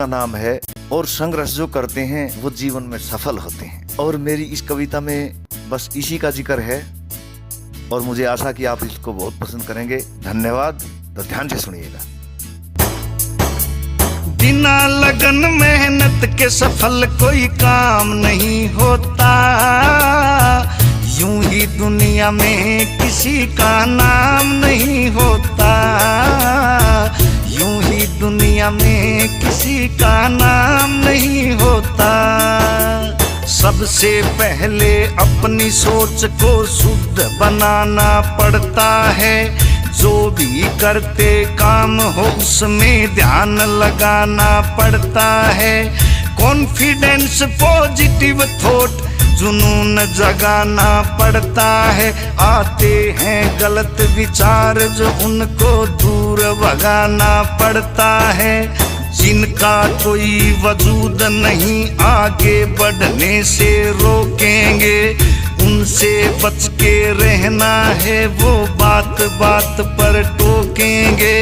का नाम है और संघर्ष जो करते हैं वो जीवन में सफल होते हैं। और मेरी इस कविता में बस इसी का जिक्र है और मुझे आशा कि आप इसको बहुत पसंद करेंगे। धन्यवाद। तो ध्यान से सुनिएगा। बिना लगन मेहनत के सफल कोई काम नहीं होता। यूं ही दुनिया में किसी का नाम नहीं होता। यूं ही दुनिया में किसी का नाम नहीं होता। सबसे पहले अपनी सोच को शुद्ध बनाना पड़ता है। जो भी करते काम हो उसमें ध्यान लगाना पड़ता है। कॉन्फिडेंस, पॉजिटिव थॉट, जुनून जगाना पड़ता है। आते हैं गलत विचार जो उनको दूर भगाना पड़ता है। जिनका कोई वजूद नहीं आगे बढ़ने से रोकेंगे, उनसे बच के रहना है, वो बात बात पर टोकेंगे।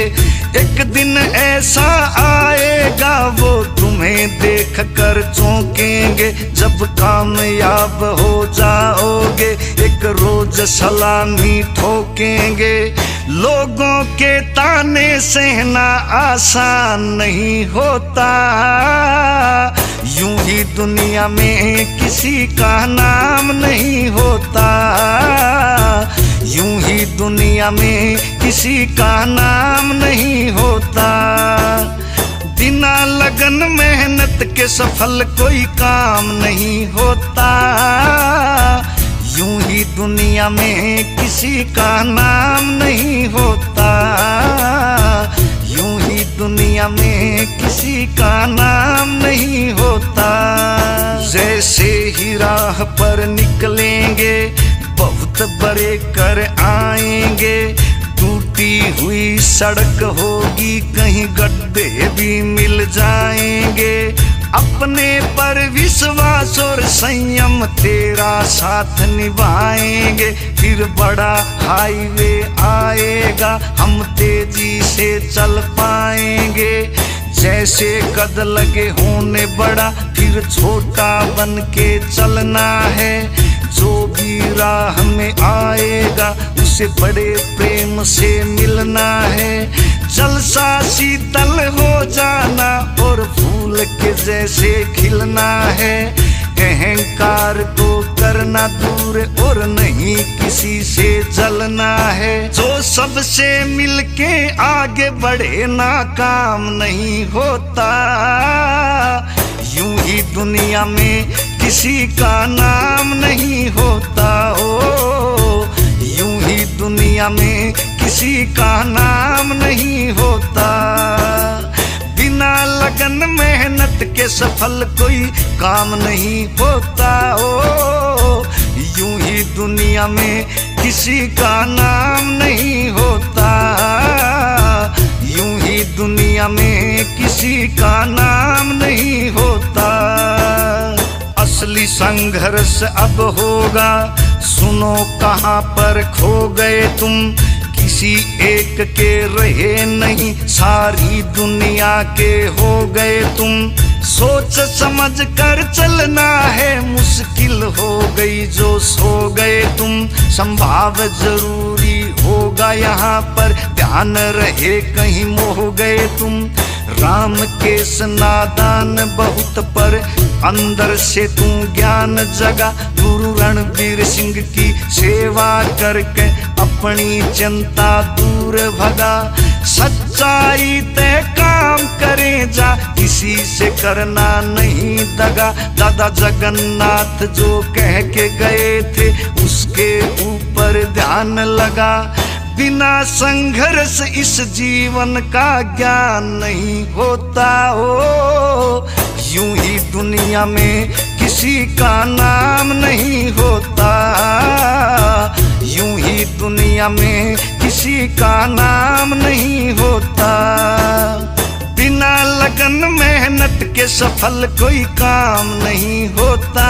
एक दिन ऐसा आएगा वो तुम्हें देख कर चौंकेंगे। जब कामयाब हो जाओगे एक रोज सलामी ठोकेंगे। लोगों के ताने सहना आसान नहीं होता। यूं ही दुनिया में किसी का नाम नहीं होता। यूं ही दुनिया में किसी का नाम नहीं होता। बिना लगन मेहनत के सफल कोई काम नहीं होता। यूं ही दुनिया में किसी का नाम नहीं होता। यूं ही दुनिया में किसी का नाम नहीं होता। जैसे ही राह पर निकलेंगे बहुत बड़े कर आएंगे। टूटी हुई सड़क होगी, कहीं गड्ढे भी मिल जाएंगे। अपने पर विश्वास और संयम तेरा साथ निभाएंगे। फिर बड़ा हाईवे आएगा, हम तेजी से चल पाएंगे। जैसे कद लगे होने बड़ा, फिर छोटा बन के चलना है। जो भी राह में आएगा उसे बड़े प्रेम से मिलना है। जलसा शीतल हो जाना और फूल के जैसे खिलना है। अहंकार को करना दूर और नहीं किसी से जलना है। जो सबसे मिलके आगे बढ़े नाकाम नहीं होता। यूं ही दुनिया में किसी का नाम नहीं होता। ओ यूं ही दुनिया में किसी का नाम नहीं होता। बिना लगन मेहनत के सफल कोई काम नहीं होता। ओ यूं ही दुनिया में किसी का नाम नहीं होता। यूं ही दुनिया में किसी का नाम नहीं होता। असली संघर्ष अब होगा, सुनो कहाँ पर खो गए तुम। किसी एक के रहे नहीं, सारी दुनिया के हो गए तुम। सोच समझ कर चलना है, मुश्किल हो गई जो सो गए तुम। संभाव जरूरी होगा यहाँ पर, ध्यान रहे कहीं मोह गए तुम। राम केस नादान बहुत पर अंदर से तू ज्ञान जगा। गुरु रणबीर सिंह की सेवा करके अपनी चिंता दूर भगा। सच्चाई ते काम करे जा, किसी से करना नहीं दगा। दादा जगन्नाथ जो कह के गए थे उसके ऊपर ध्यान लगा। बिना संघर्ष इस जीवन का ज्ञान नहीं होता। हो यूं ही दुनिया में किसी का नाम नहीं होता। यूं ही दुनिया में किसी का नाम नहीं होता। बिना लगन मेहनत के सफल कोई काम नहीं होता।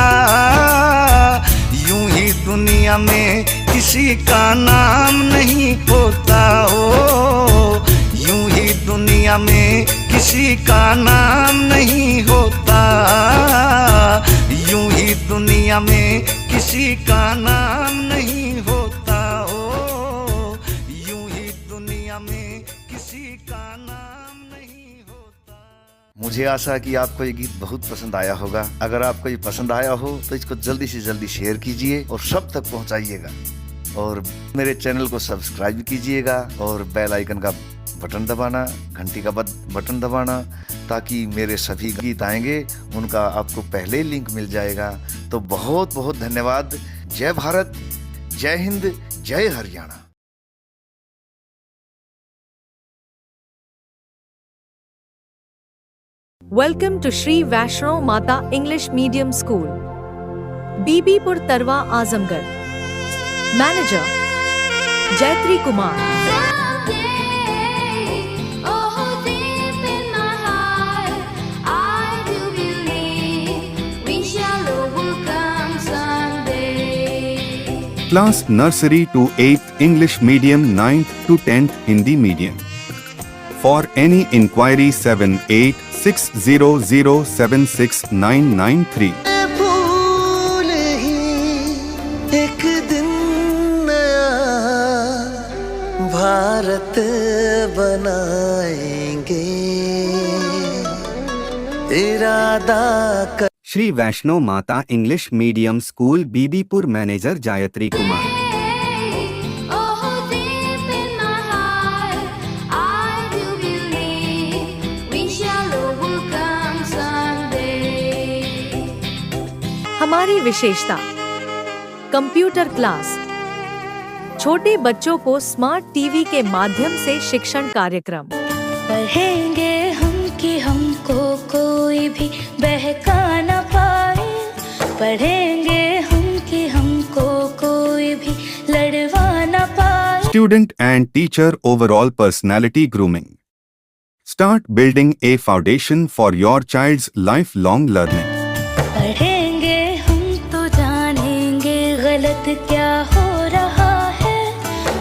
यूं ही दुनिया में किसी का नाम नहीं होता। ओ यूं ही दुनिया में किसी का नाम नहीं होता, यूं ही दुनिया में किसी का नाम नहीं होता, ओ यूं ही दुनिया में किसी का नाम नहीं होता। मुझे आशा है कि आपको ये गीत बहुत पसंद आया होगा। अगर आपको ये पसंद आया हो तो इसको जल्दी से जल्दी शेयर कीजिए और सब तक पहुंचाइएगा, और मेरे चैनल को सब्सक्राइब कीजिएगा और बेल आइकन का बटन दबाना, घंटी का बटन दबाना, ताकि मेरे सभी गीत आएंगे उनका आपको पहले लिंक मिल जाएगा। तो बहुत बहुत धन्यवाद। जय भारत, जय हिंद, जय Haryana. Welcome to Shri Vaishno Mata English Medium School, Bibipur तरवा Azamgarh. Manager Jayatri Kumar। Class Nursery to 8th English Medium, 9th to 10th Hindi Medium. For any inquiry 7860076993। फूल ही एक दिन नया भारत बनाएंगे, इरादा कर। Shri Vaishno Mata English medium school Bibipur. Manager Gayatri Kumar. हमारी विशेषता कंप्यूटर क्लास, छोटे बच्चों को स्मार्ट टीवी के माध्यम से शिक्षण कार्यक्रम। पढ़ेंगे हम कि हमको कोई भी बहका न पाए, पढ़ेंगे हम कि हमको कोई भी लड़वा न पाए। Student and teacher overall personality grooming. Start building a foundation for your child's lifelong learning. पढ़ेंगे हम तो जानेंगे गलत क्या हो रहा है,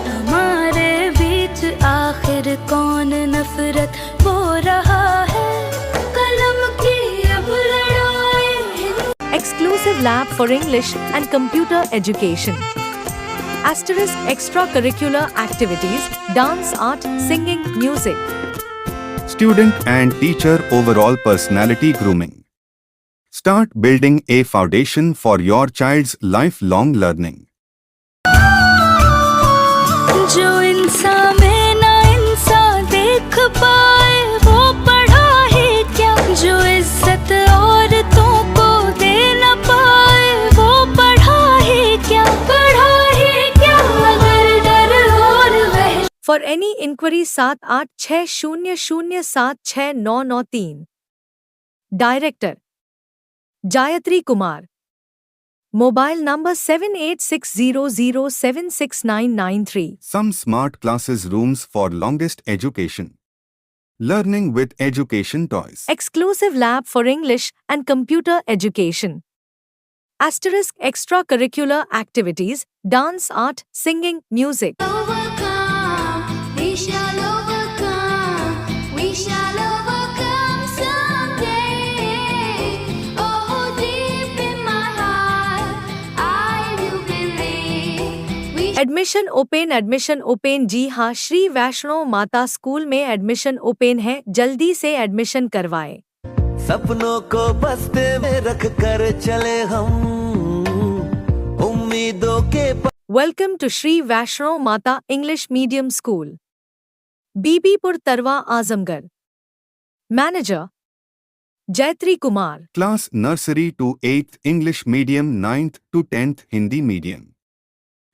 हमारे बीच आखिर कौन नफरत बो रहा है, कलम की अब लड़ाई। Exclusive lab for English and computer education. Asterisk extracurricular activities, dance, art, singing, music. Student and teacher overall personality grooming. Start building a foundation for your child's lifelong learning. जो इंसान में ना इंसान देख पाए वो पढ़ा ही क्या, जो इज्जत औरतों को दे न पाए वो पढ़ा ही क्या, पढ़ा ही क्या अगर डर और वह। For any inquiry 7860076993। Director Jayatri Kumar। Mobile number 7860076993। Some smart classes rooms for longest education. Learning with education toys. Exclusive lab for English and computer education. Asterisk extracurricular activities, dance, art, singing, music. Overcome, we shall overcome, we shall overcome someday. Oh, deep in my heart, I do believe we admission open जी हाँ, श्री वैष्णो माता school में admission open है, जल्दी से admission करवाएं। सपनों को बस्ते में रख कर चले हम उम्मीदों के। Welcome to Shri Vaishno Mata English medium school, Bibipur तरवा Azamgarh. Manager Jayatri Kumar. Class Nursery to 8th English Medium, 9th to 10th Hindi Medium.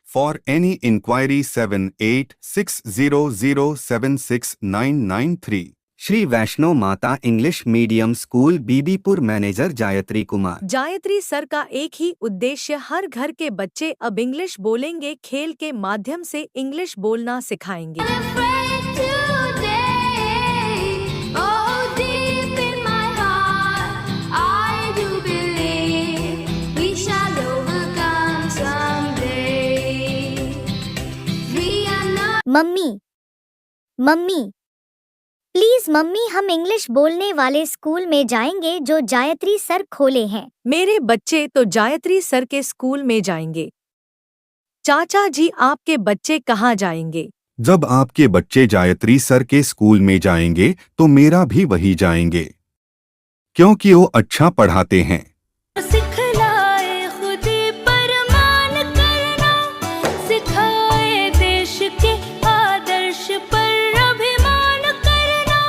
For any inquiry 7860076993। Shri Vaishno Mata English medium school Bibipur. Manager Gayatri Kumar. Gayatri sir का एक ही उद्देश्य, हर घर के बच्चे अब इंग्लिश बोलेंगे, खेल के माध्यम से इंग्लिश बोलना सिखाएंगे। afraid today. Oh, deep in my heart, I do believe we shall overcome someday. We are not mummy mummy please mummy, हम इंग्लिश बोलने वाले स्कूल में जाएंगे जो जायत्री सर खोले हैं। मेरे बच्चे तो जायत्री सर के स्कूल में जाएंगे। चाचा जी, आपके बच्चे कहाँ जाएंगे? जब आपके बच्चे गायत्री सर के स्कूल में जाएंगे तो मेरा भी वही जाएंगे, क्योंकि वो अच्छा पढ़ाते हैं। सिखलाए खुदी पर मान करना, सिखाए देश के आदर्श पर अभिमान करना।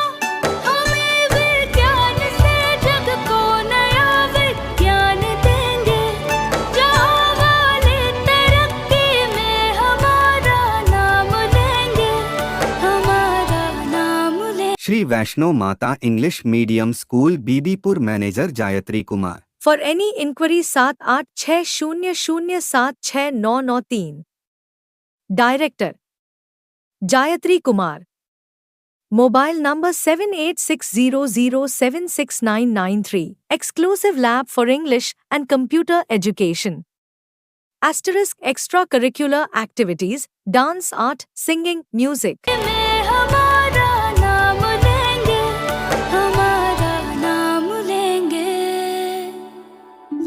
हमें विज्ञान से जग को नया विज्ञान देंगे, जहाँ वाले तरक्की में हमारा नाम लेंगे, हमारा नाम लेंगे। Shri Vaishno Mata English medium school Bibipur, manager Gayatri Kumar. For any inquiry 7860076993। Director Gayatri Kumar. Mobile number 7860076993। Exclusive lab for English and computer education. Extra curricular activities, dance, art, singing, music. में हमारा नाम लेंगे, हमारा नाम लेंगे।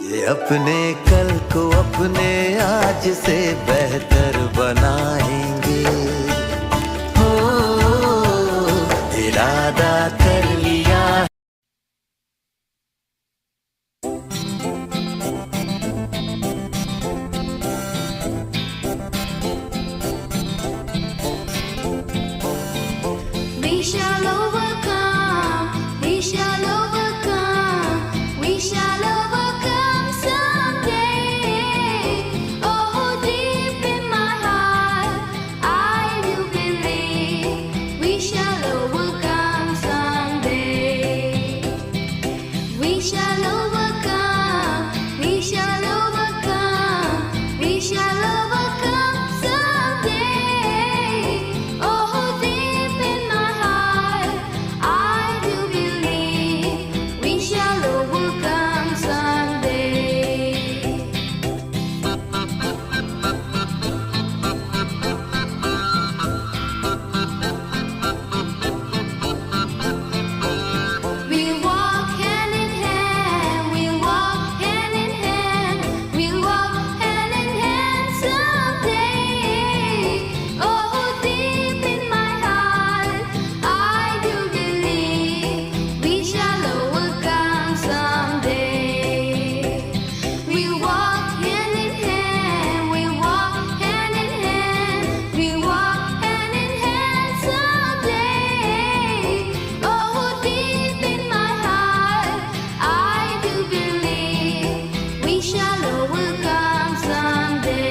ये अपने कल को अपने आज से बेहतर बनाएंगे। हो इरादा कर लिया। We shall overcome, we shall overcome, we shall overcome someday. Oh, deep in my heart, I do believe we shall overcome someday. We shall overcome, we shall overcome, we shall overcome someday. Oh, deep in my heart, I do believe we shall overcome someday. We walk hand in hand, we walk hand in hand, we walk hand in hand someday. Oh, deep in my heart, I do believe we shall overcome someday. We walk hand in hand, we walk hand in hand, we walk hand in hand someday. Oh, deep in my heart, I do believe we shall overcome someday.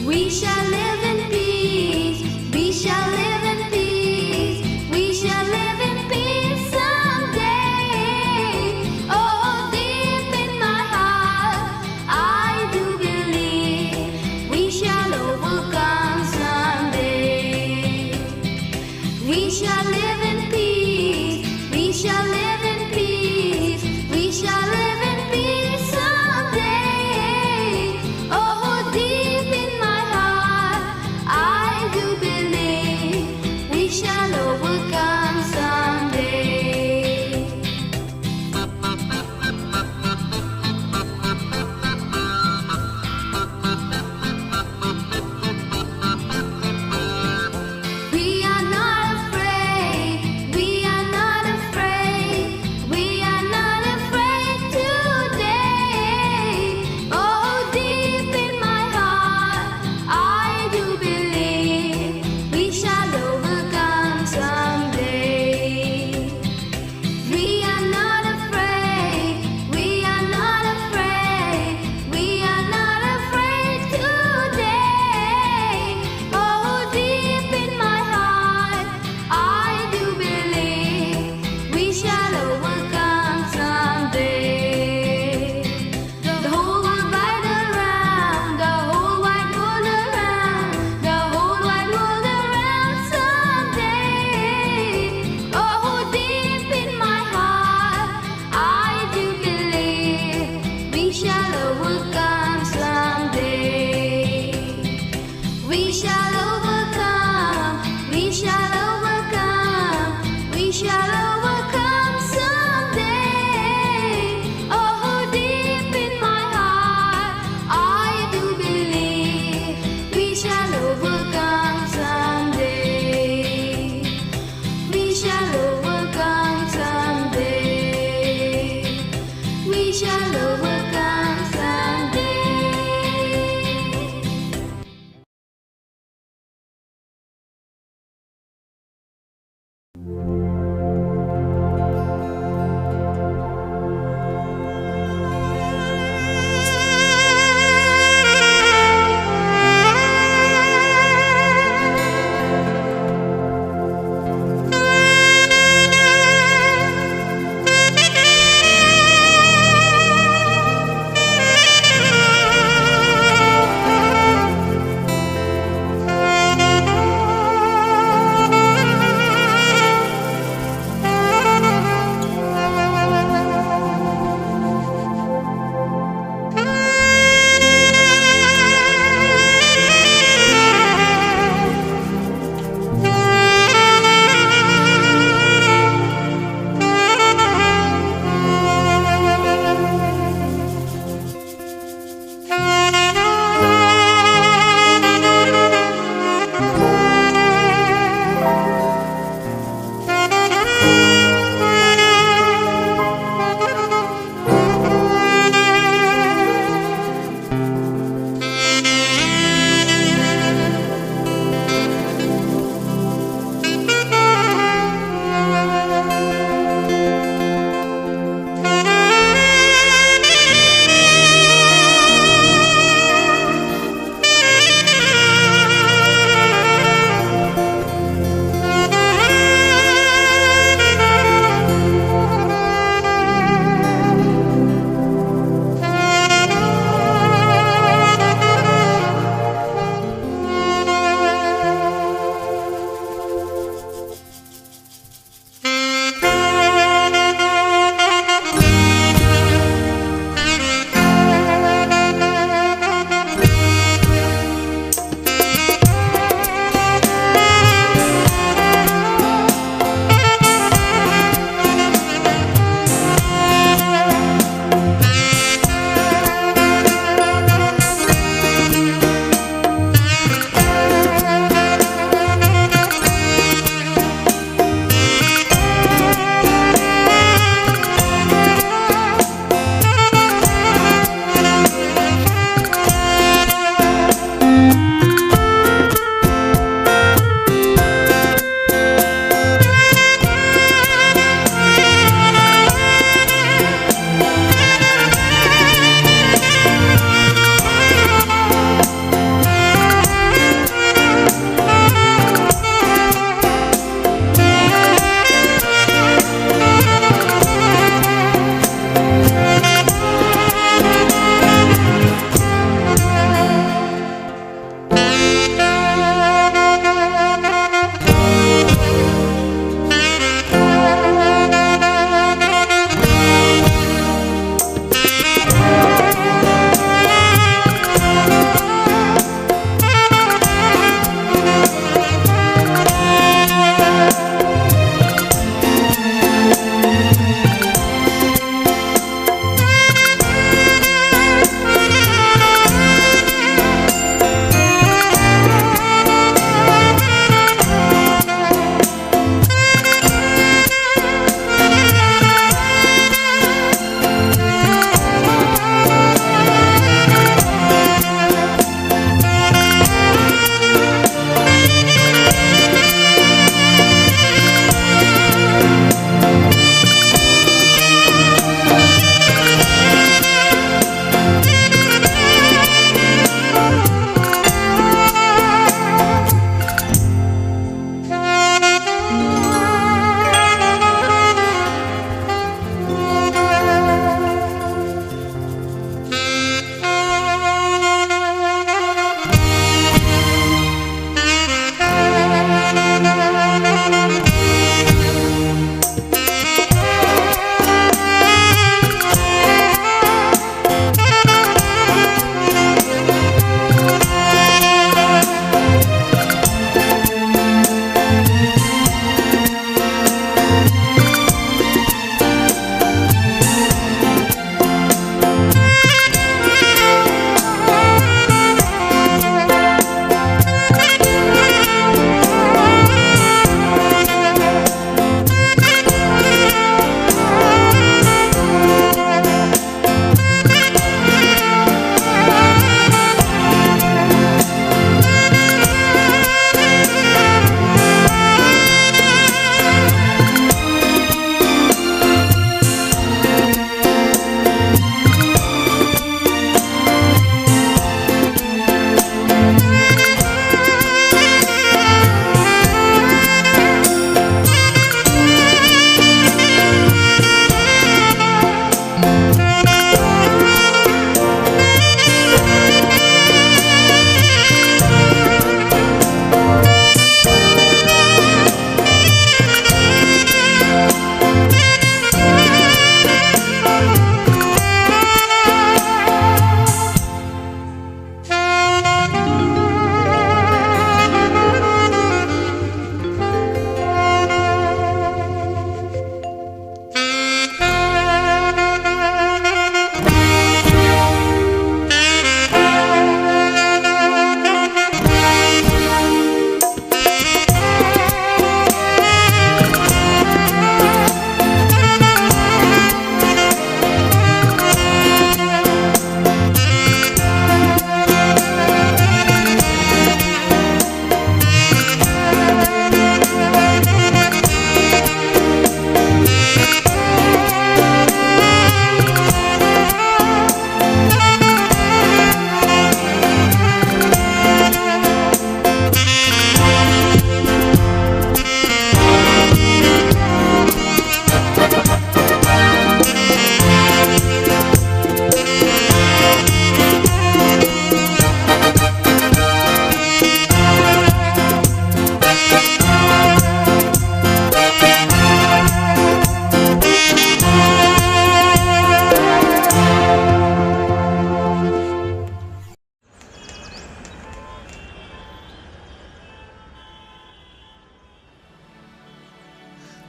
We shall live in peace, we shall live in peace, we shall live in peace someday. Oh, deep in my heart, I do believe we shall overcome someday. We shall live in peace, we shall live in peace, we shall live in peace someday. Oh, deep in my heart,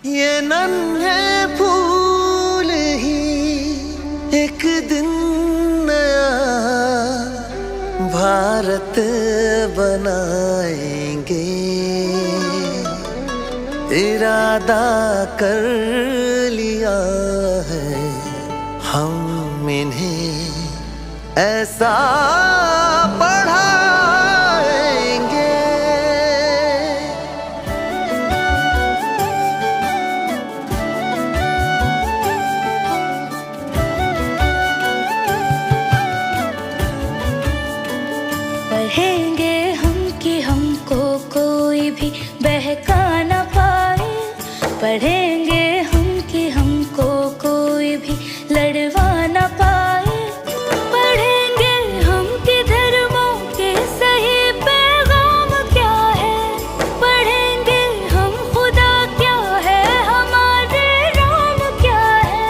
ये नन्हे फूल ही एक दिन नया भारत बनाएंगे। इरादा कर लिया है हम इन्हें ऐसा पढ़ाएंगे। पढ़ेंगे हम कि हमको कोई भी बहका न पाए। पढ़ेंगे हम कि हमको कोई भी लड़वा न पाए। पढ़ेंगे हम कि धर्मों के सही पैगाम क्या है। पढ़ेंगे हम खुदा क्या है, हमारे राम क्या है।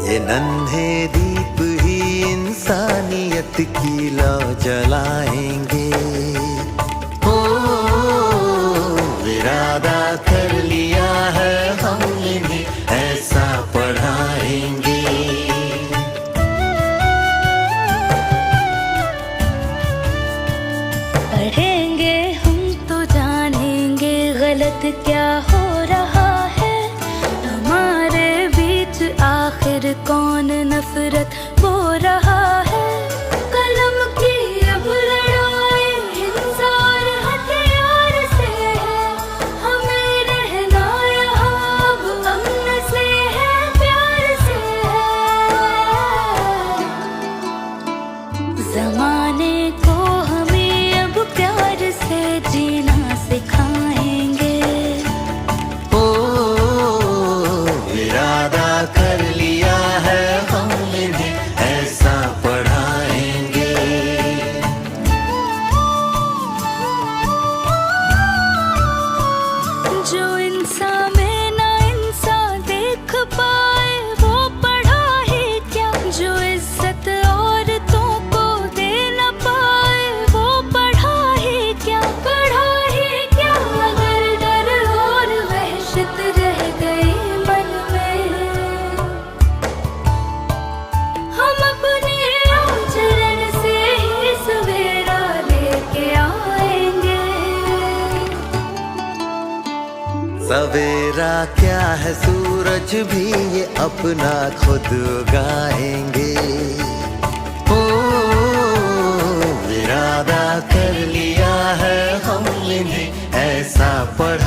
ये नन्हे दीप ही इंसानियत की लौ जलाएंगे। ओ इरादा कर लिया है हम इन्हें ऐसा पढ़ाएंगे। पढ़ेंगे हम तो जानेंगे गलत क्या हो रहा है। हमारे बीच आखिर कौन नफरत बो रहा है। कलम की अब लड़ाई हिंसा और हथियार से है। हमें रहना यहाँ अब अमन से है, प्यार से है। जमाने को हमें अब प्यार से जीना सिखाएंगे। ओ इरादा कर लिया है हम इन्हें ऐसा पढ़ाएंगे। जो इंसान में ना इंसान देख पाए वो पढ़ा ही क्या। जो इज्जत औरतों को दे न पाए वो पढ़ा ही क्या। पढ़ा ही क्या अगर डर और वहशत रह गई मन में। हम अपने आचरण से ही सवेरा लेके आएंगे। सवेरा क्या है, सूरज भी ये अपना खुद उगाएंगे। ओ इरादा कर लिया है हम इन्हें ऐसा पढ़ा